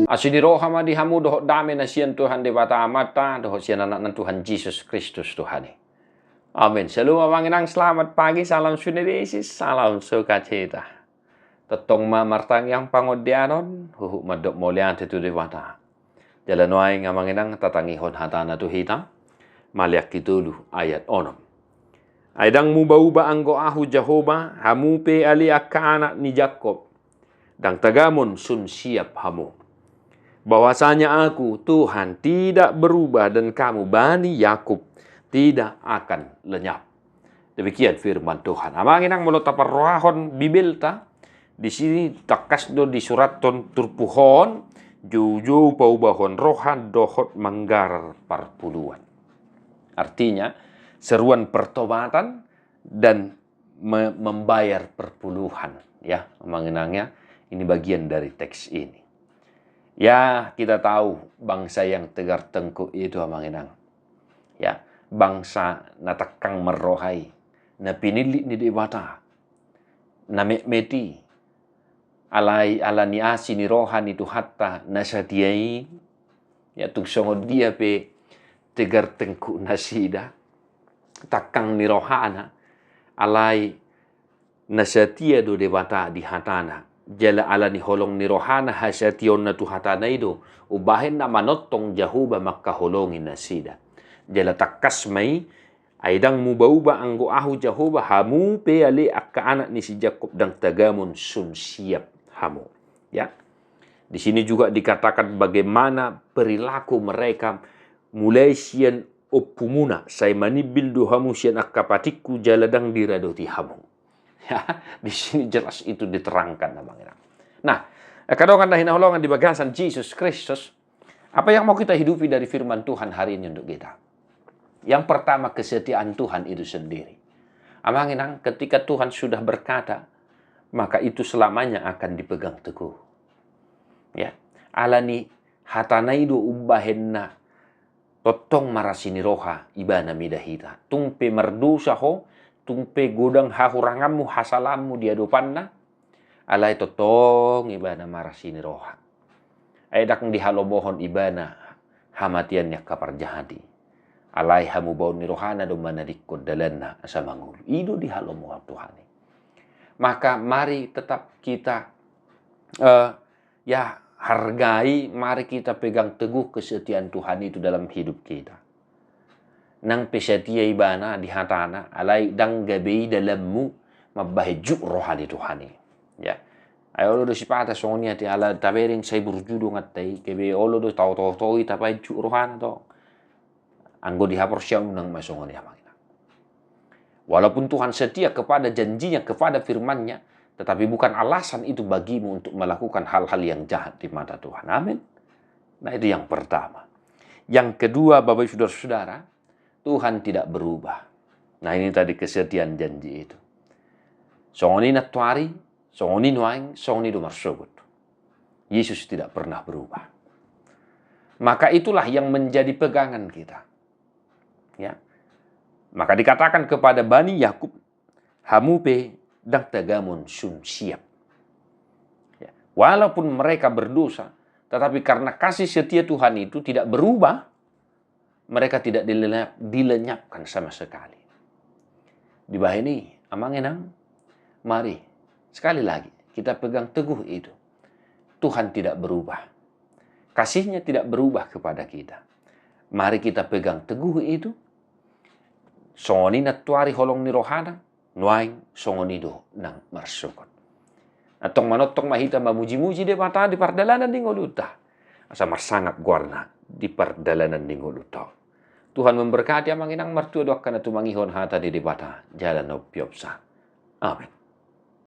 Asiniroha ma dihamu doho dame na siyan Tuhan di bata amata, doho siyan anak ng Tuhan Jesus Kristus Tuhan. Amin. Shalom Manginang, selamat pagi, salam sunirisis, salam sukacita. Tetong mamartang yang pangodianon, huhu madok molian titu di bata. Jalan waing Manginang tatangihon hatana tu hitam, maliak kitulu ayat onom. Aidang muba-uba anggo ahu Jehovah, hamu pe ali akka anak ni Jakob, dang tagamon sun siap hamu. Bahwasanya aku, Tuhan, tidak berubah dan kamu, Bani Yakub, tidak akan lenyap. Demikian firman Tuhan. Amangin ang mulut taparrohon Bibelta, di sini takas do di surat ton turpuhon, juju paubahon rohan dohot manggarar parpuluan. Artinya, seruan pertobatan dan membayar perpuluhan. Ya, amanginangnya, ini bagian dari teks ini. Ya, kita tahu bangsa yang tegar tengkuk itu amanginang. Ya, bangsa na takang merohai, na pinili ni dibata, na meti, alani asi ni rohan itu hatta na satiai, ya tuksongod dia pe tegar tengkuk nasida, takang ni rohana, alai na satia do debata di hatana. Jala ala ni holong ni rohana hasyation na tuhatana ido ubahin na manotong Jehovah makaholongin na sida. Jala takas may aidang mubauba anggo ahu Jehovah hamu pe ali akka anak ni si Jakob dang tagamon sun siap hamu. Ya. Di sini juga dikatakan bagaimana perilaku mereka mulai sian opumuna say manibil do hamu sian akka patiku jaladang diradoti hamu. Ya, di sini jelas itu diterangkan namanya. Nah, kadang dahin holongan di bagasan Yesus Kristus, apa yang mau kita hidupi dari firman Tuhan hari ini untuk kita? Yang pertama, kesetiaan Tuhan itu sendiri. Amanginang, ketika Tuhan sudah berkata, maka itu selamanya akan dipegang teguh. Ya, alani hatanaido ubahenna totong marasini roha ibana midahita. Tumpe merdusa ho, tumpe godang hahurangamu hasalamu dia dopanna alai totong ibana marasini roha aidak di halobohon ibana hamatiannya kaparjahati alai hamu baun ni rohana do manadikod dalanna asa mangulu ido di halomo Tuhan. Maka mari tetap kita hargai, mari kita pegang teguh kesetiaan Tuhan itu dalam hidup kita. Nang pesetia ibana di hatana alai dang gabi dalammu mabahejuk rohani Tuhani. Ya, ayo lo do sipata sonia ti ala tabering say burjudo ngatai kebe olo do tau tapahejuk rohana to anggo dihapor siang nang masongoni amangina. Walaupun Tuhan setia kepada janjinya, kepada firman-Nya, tetapi bukan alasan itu bagimu untuk melakukan hal-hal yang jahat di mata Tuhan. Amin. Nah, itu yang pertama. Yang kedua, Bapak Ibu Saudara, Tuhan tidak berubah. Nah, ini tadi kesetiaan janji itu. Songoni natuari, songoni nuaing, songoni dumarsobut. Yesus tidak pernah berubah. Maka itulah yang menjadi pegangan kita. Ya. Maka dikatakan kepada Bani Yakub, hamupe dang tagamun sun siap. Ya. Walaupun mereka berdosa, tetapi karena kasih setia Tuhan itu tidak berubah, mereka tidak dilenyapkan sama sekali. Di bawah ini, amanginang, mari, sekali lagi, kita pegang teguh itu. Tuhan tidak berubah. Kasihnya tidak berubah kepada kita. Mari kita pegang teguh itu. Songoni natuari holong ni rohana, nuaing songoni do nang marsukot. Atong manotong mahita mamuji-muji de mata di pardalanan di ngoluta. Asa marsangat guarna di pardalanan di ngoluta. Tuhan memberkati amanginang martua doakan atu mangihon hata di debata jalan no piopsa. Amin.